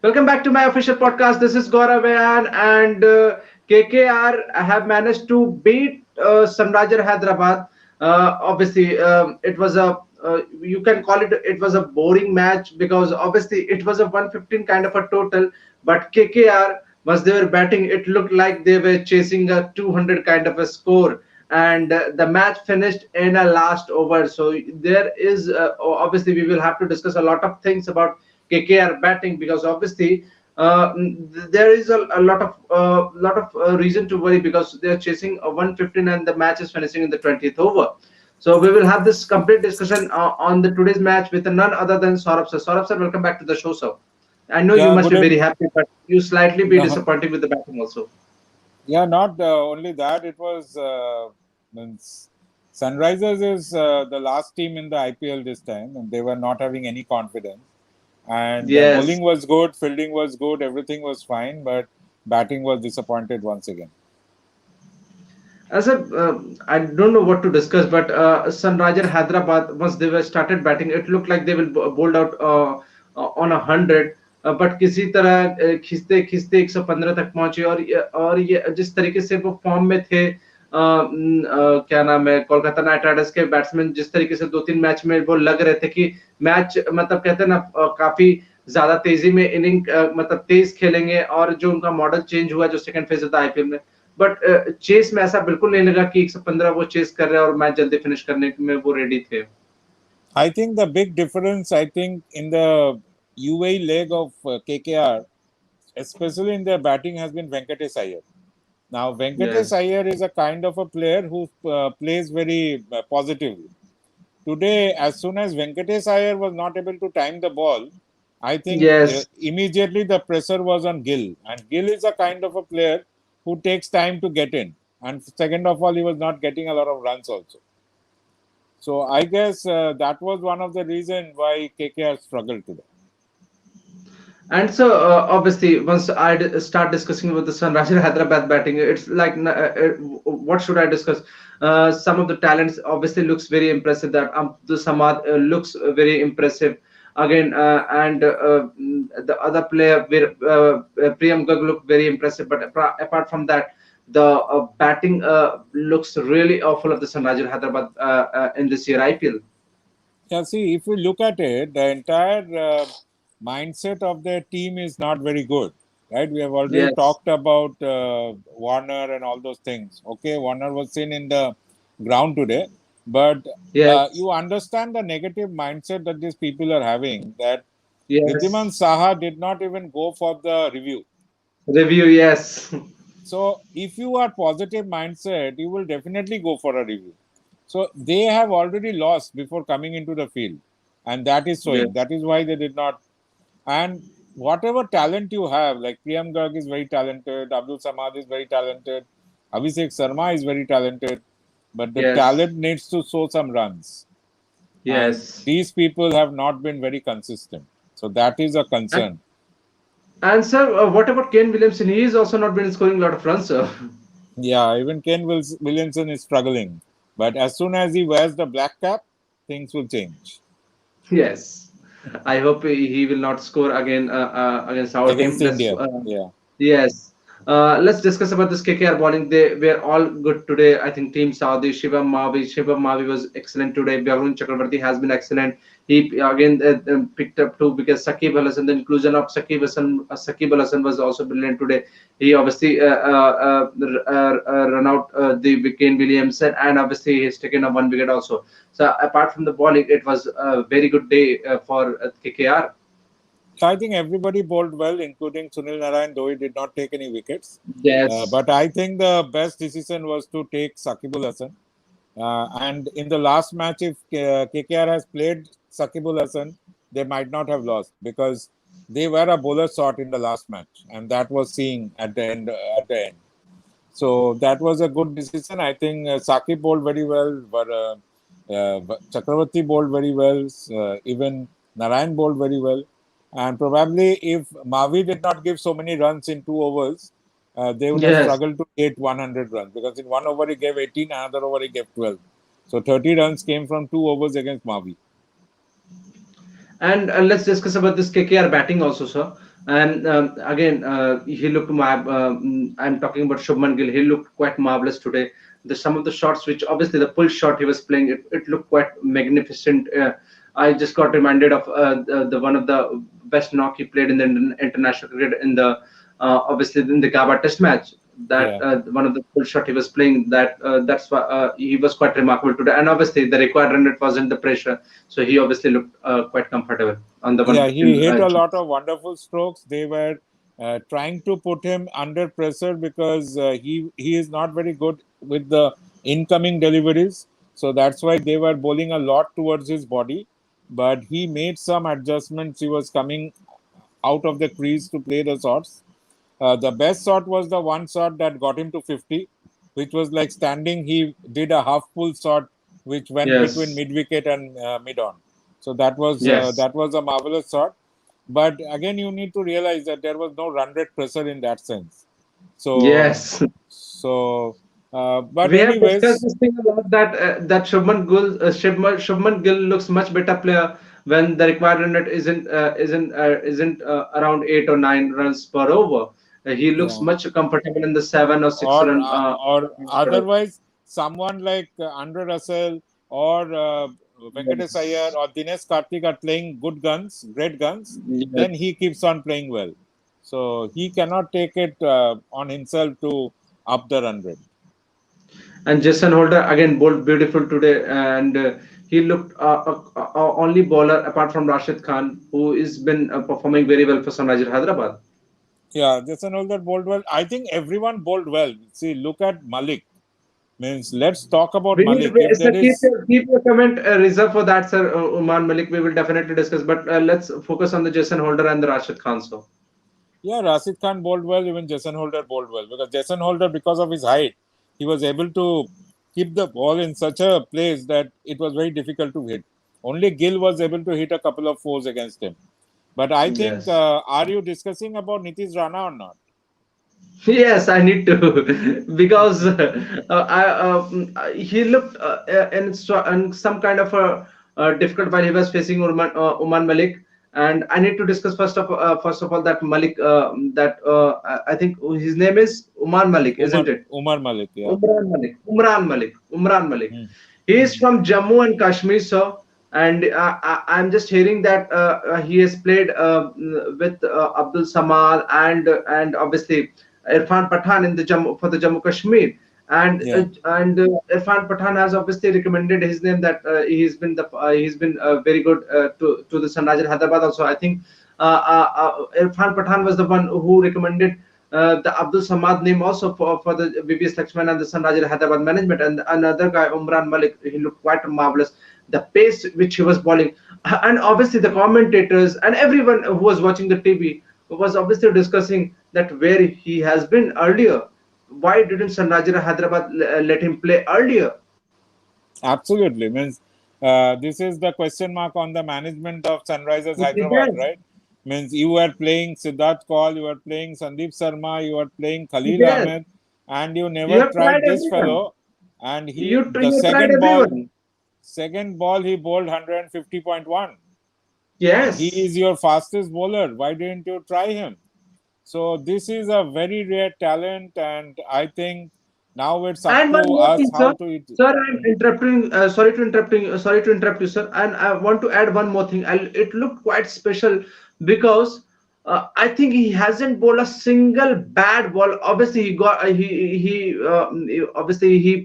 Welcome back to my official podcast. This is Gaurav Ayaan, and KKR have managed to beat Sunrisers Hyderabad. Obviously, it was a you can call it was a boring match because obviously it was a 115 kind of a total, but KKR was they were batting. It looked like they were chasing a 200 kind of a score, and the match finished in a last over. So there is obviously we will have to discuss a lot of things about KKR batting because obviously there is a lot of reason to worry because they are chasing a 115 and the match is finishing in the 20th over. So we will have this complete discussion on the today's match with none other than Saurabh sir. Saurabh sir, welcome back to the show, sir. I know you Yeah, must good be very evening. happy, but you slightly be No, disappointed with the batting also. yeah, not only that. It was means Sunrisers is the last team in the IPL this time, and they were not having any confidence. And Yes. bowling was good, fielding was good, everything was fine, but batting was disappointed once again. As a, I don't know what to discuss, but Sunrisers Hyderabad, once they were started batting, it looked like they will bowled out on 100, but किसी तरह खींचते खींचते 115 तक पहुंचे और ये जिस तरीके से वो फॉर्म में थे क्या नाम है कोलकाता नाइट राइडर्स के बैट्समैन जिस तरीके से 2-3 मैच में वो लग रहे थे कि मैच मतलब कहते हैं ना काफी ज्यादा तेजी में इनिंग मतलब तेज खेलेंगे और जो उनका मॉडल चेंज हुआ जो सेकंड फेज होता है आईपीएल में बट चेस में ऐसा बिल्कुल नहीं लगा कि 115 वो चेस कर रहे हैं और मैच जल्दी फिनिश करने में वो रेडी थे. I think the big difference, I think, in the UAE leg of KKR, especially in their batting, has been Venkatesh Iyer. Now, Venkatesh Yes. Iyer is a kind of a player who plays very positively. Today, as soon as Venkatesh Iyer was not able to time the ball, I think Yes. immediately the pressure was on Gill. And Gill is a kind of a player who takes time to get in. And second of all, he was not getting a lot of runs also. So I guess that was one of the reasons why KKR struggled today. And so obviously once start discussing about the Sunrisers Hyderabad batting, it's like what should I discuss? Some of the talents obviously looks very impressive. That Abdul Samad looks very impressive again, and the other player, Priyam Garg looked very impressive. But apart from that, the batting looks really awful of the Sunrisers Hyderabad in this year IPL. Yeah, see, if we look at it, the entire mindset of their team is not very good, right? We have already Yes. talked about Warner and all those things. Okay, Warner was seen in the ground today, but Yes. you understand the negative mindset that these people are having. That Vidyaman Yes. Saha did not even go for the review. Review. Yes. So, if you are positive mindset, you will definitely go for a review. So they have already lost before coming into the field, and that is showing. Yes. That is why they did not. And whatever talent you have, like Priyam Garg is very talented, Abdul Samad is very talented, Abhishek Sharma is very talented, but the Yes. talent needs to show some runs. And Yes. these people have not been very consistent. So that is a And, concern. and sir, what about Kane Williamson? He is also not been scoring a lot of runs, sir. Yeah, even Williamson is struggling. But as soon as he wears the black cap, things will change Yes. I hope he will not score again against our team. against India. Yeah. Yes. Let's discuss about this KKR bowling. They were all good today. I think Team Southee, Shivam Mavi was excellent today. Varun Chakrabarti has been excellent. He again picked up two because Shakib Al Hasan, the inclusion of Shakib Al Hasan was also brilliant today. He obviously run out the wicket Williamson, and obviously he's taken a one wicket also. So apart from the bowling, it was a very good day for KKR. So I think everybody bowled well, including Sunil Narayan, though he did not take any wickets. Yes. But I think the best decision was to take Shakibul Hasan. And in the last match, if KKR has played Shakibul Hasan, they might not have lost because they were a bowler short in the last match, and that was seen at the end. So that was a good decision. I think Sakib bowled very well, but Chakravarti bowled very well. Even Narayan bowled very well. And probably if Mavi did not give so many runs in 2 overs, they would have Yes. struggled to get 100 runs because in 1 over he gave 18, another over he gave 12. So 30 runs came from 2 overs against Mavi. And let's discuss about this KKR batting also, sir. And again, he looked. I'm talking about Shubman Gill. He looked quite marvelous today. Some of the shots, which obviously the pull shot he was playing, it looked quite magnificent. I just got reminded of the one of the best knock he played in the international cricket in the obviously in the Gaba Test match. That Yeah. one of the full shot he was playing. That's why he was quite remarkable today. And obviously the required run rate wasn't the pressure, so he obviously looked quite comfortable on the one Yeah, he in. hit a lot of wonderful strokes. They were trying to put him under pressure because he is not very good with the incoming deliveries. So that's why they were bowling a lot towards his body. But he made some adjustments. He was coming out of the crease to play the shots. The best shot was the one shot that got him to 50, which was like standing. He did a half pull shot, which went between Yes. mid wicket and mid on. So Yes. that was a marvelous shot. But again, you need to realize that there was no run rate pressure in that sense. So Yes. but We have discussed anyways, this thing a lot that Shubman Gill looks much better player when the required run rate isn't around 8 or 9 runs per over. He looks yeah, much comfortable in the 7 or 6 run. or otherwise someone like Andre Russell or Venkatesh Iyer Yes. or Dinesh Karthik are playing good guns, great guns, Yes. then he keeps on playing well. So he cannot take it on himself to up the run rate. And Jason Holder again bowled beautiful today, and he looked only bowler apart from Rashid Khan who has been performing very well for Sunrisers Hyderabad. Yeah, Jason Holder bowled well. I think everyone bowled well. See, look at Malik. Means let's talk about We need Malik. If sir, there is, keep your comment reserved for that, sir. Uman Malik, we will definitely discuss, but let's focus on the Jason Holder and the Rashid Khan. So yeah, Rashid Khan bowled well, even Jason Holder bowled well. Because Jason Holder, because of his height, he was able to keep the ball in such a place that it was very difficult to hit. Only Gill was able to hit a couple of fours against him. But I think, yes. are you discussing about Nitish Rana or not? Yes, I need to because he looked in some kind of a difficult while he was facing Uman Malik, and I need to discuss first of all that Malik that I think his name is Uman Malik, isn't it? Umar Malik, yeah. Umran Malik. Hmm. He is Hmm. from Jammu and Kashmir, sir. And I'm just hearing that he has played with Abdul Samad and obviously Irfan Pathan in the Jammu for the Jammu Kashmir. Yeah. And Irfan Pathan has obviously recommended his name that he's been very good to the Sunrisers Hyderabad also. I think Irfan Pathan was the one who recommended the Abdul Samad name also for the VVS Lakshman and the Sunrisers Hyderabad management, and another guy Umran Malik. He looked quite marvelous. The pace which he was bowling, and obviously the commentators and everyone who was watching the TV was obviously discussing that where he has been earlier. Why didn't Sunrisers Hyderabad let him play earlier? Absolutely. Means this is the question mark on the management of Sunrisers Hyderabad, Yes, right? Means you were playing Siddharth Kaul, you were playing Sandeep Sharma, you were playing Khalil yes. Ahmed, and you You never have tried tried this everyone. fellow. And he, You the you tried everyone. second ball, he bowled 150.1, and he is Yes. your fastest bowler. Why didn't you try him? So this is a very rare talent, and I think now it's up And one to more us thing, how sir. to it. Sir, I'm interrupting. Sorry to interrupt you, sir. And I want to add one more thing. It looked quite special because I think he hasn't bowled a single bad ball. Obviously, obviously he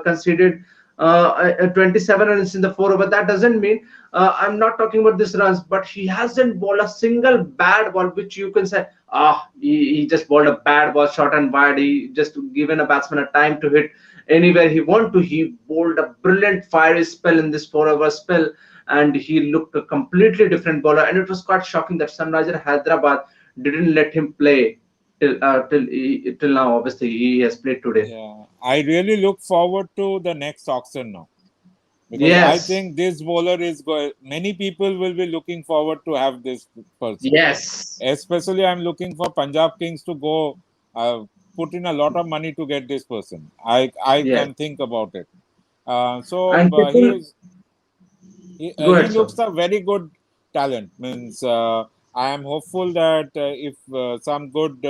conceded 27 runs in the 4 over. That doesn't mean I'm not talking about this runs, but he hasn't bowled a single bad ball, which you can say, he just bowled a bad ball, short and wide. He just given a batsman a time to hit anywhere he want to. He bowled a brilliant fiery spell in this 4 over spell, and he looked a completely different bowler. And it was quite shocking that Sunrisers Hyderabad didn't let him play till now. Obviously, he has played today. Yeah, I really look forward to the next auction now because I Yes, think this bowler is going. Many people will be looking forward to have this person. yes, Especially, I'm looking for Punjab Kings to go put in a lot of money to get this person. I yes. can think about it. And people, He go he ahead, sir. looks a very good talent. Means I am hopeful that if some good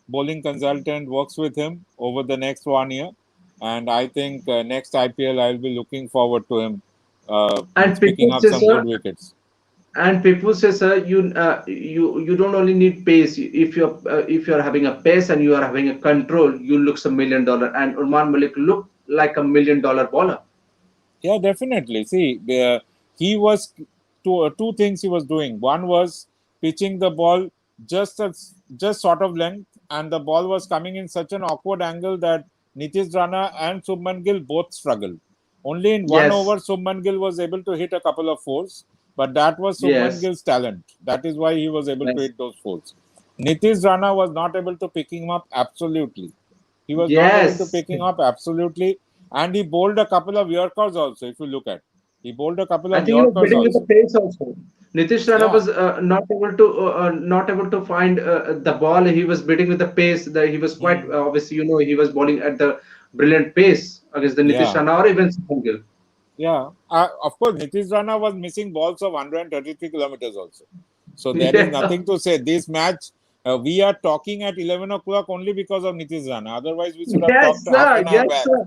bowling consultant works with him over the next 1 year, and I think next IPL I'll be looking forward to him And picking people up say, some sir, good wickets. sir, you don't only need pace. If you're having a pace and you are having a control, you looks $1 million. And Urman Malik looked like $1 million bowler. Yeah, definitely. See, he was two things he was doing. One was pitching the ball just sort of length, and the ball was coming in such an awkward angle that Nitish Rana and Subman Gill both struggled. Only in one Yes, over, Subman Gill was able to hit a couple of fours, but that was Subman yes, Gill's talent. That is why he was able to yes, hit those fours. Nitish Rana was not able to pick him up absolutely. He was not able to yes. pick him up absolutely, and he bowled a couple of Yorkers also. If you look at, he bowled a couple I of think he was Yorkers bidding with the also. pace also. Nitish Rana Yeah, was not able to find the ball. He was bidding with the pace. He was quite hmm. obviously, he was bowling at the brilliant pace against the Nitish Yeah, Rana or even Subman Gill. yeah. Of course, Nitish Rana was missing balls of 133 kilometers also. So there is Yeah. nothing to say. This match, we are talking at 11 o'clock only because of Nitish Rana. Otherwise, we should have talked Yes, half sir. an hour Yes, back. sir.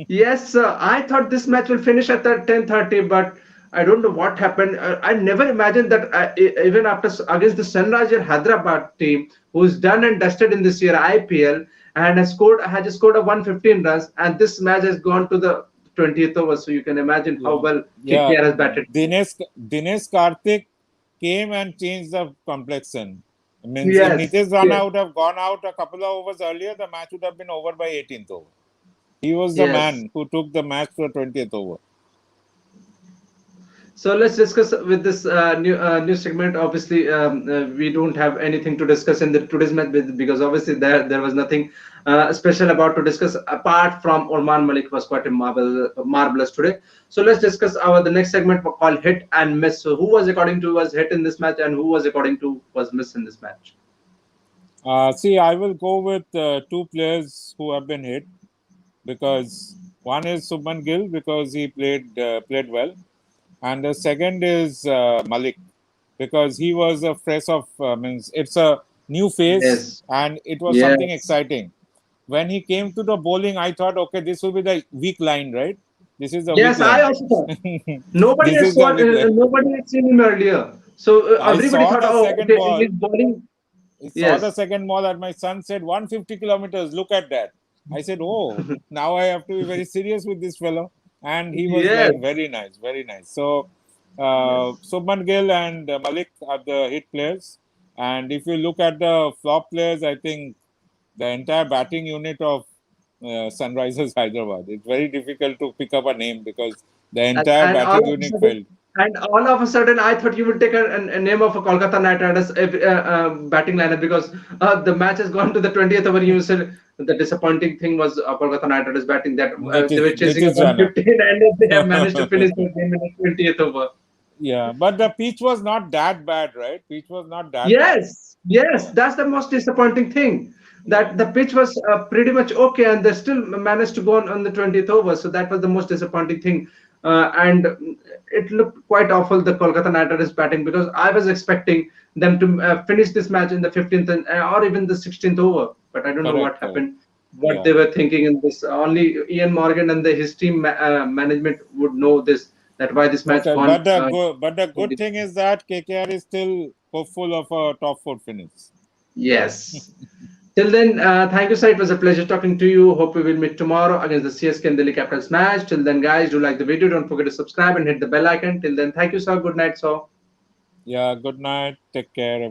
Yes, sir. I thought this match will finish at the 10:30, but I don't know what happened. I never imagined that even after against the Sunrisers Hyderabad team, who's done and dusted in this year IPL and has scored a 115 runs, and this match has gone to the 20th over. So you can imagine how Yeah, well yeah. KKR has batted. Dinesh Karthik came and changed the complexion. Means if Yes, Nitish Rana yes, would have gone out a couple of overs earlier, the match would have been over by 18th over. He was the yes. man who took the match to the 20th over. So let's discuss with this new segment. Obviously, we don't have anything to discuss in the today's match because obviously there was nothing special about to discuss apart from Orman Malik was quite a marvelous today. So let's discuss our the next segment called hit and miss. So who was according to was hit in this match and who was according to was miss in this match? See, I will go with two players who have been hit because one is Subman Gill because he played well, and the second is Malik because he was a fresh of means it's a new phase Yes, and it was something yes, exciting. When he came to the bowling, I thought, okay, this will be the weak line, right? This is the weak yes. I line. also thought nobody This has is the saw weak line. nobody had seen him earlier. So I everybody saw thought, the oh, second okay, ball. he's bowling. I saw the Yes. second ball and my son said 150 kilometers. Look at that. I said, oh, now I have to be very serious with this fellow. And he was Yes, like, very nice, very nice. So, yes. Subman Gill and Malik are the hit players. And if you look at the flop players, I think the entire batting unit of Sunrisers Hyderabad, it's very difficult to pick up a name because the And, entire and all batting of a unit sudden, failed. I thought you would take a name of a Kolkata Knight Riders batting lineup because the match has gone to the 20th over. You said the disappointing thing was Kolkata Knight Riders batting that they were chasing a Nitish Rana. 115 and they have managed to finish the game in the 20th over. Yeah, but the pitch was not that bad, right? Pitch was not that bad. Yes, yes, that's the most disappointing thing. Yeah, That the pitch was pretty much okay, and they still managed to go on the 20th over. So that was the most disappointing thing. And it looked quite awful, the Kolkata Knight Riders batting, because I was expecting them to finish this match in the 15th or even the 16th over. But I don't know what correct, correct. happened, what Yeah. they were thinking in this. Only Ian Morgan and his team management would know this, that why this match Okay, gone. but the good thing is that KKR is still hopeful of a top four finish. Yes. Till then, thank you, sir. It was a pleasure talking to you. Hope we will meet tomorrow against the CSK and Delhi Capitals match. Till then, guys, do like the video. Don't forget to subscribe and hit the bell icon. Till then, thank you, sir. Good night, sir. Yeah, good night. Take care, everyone.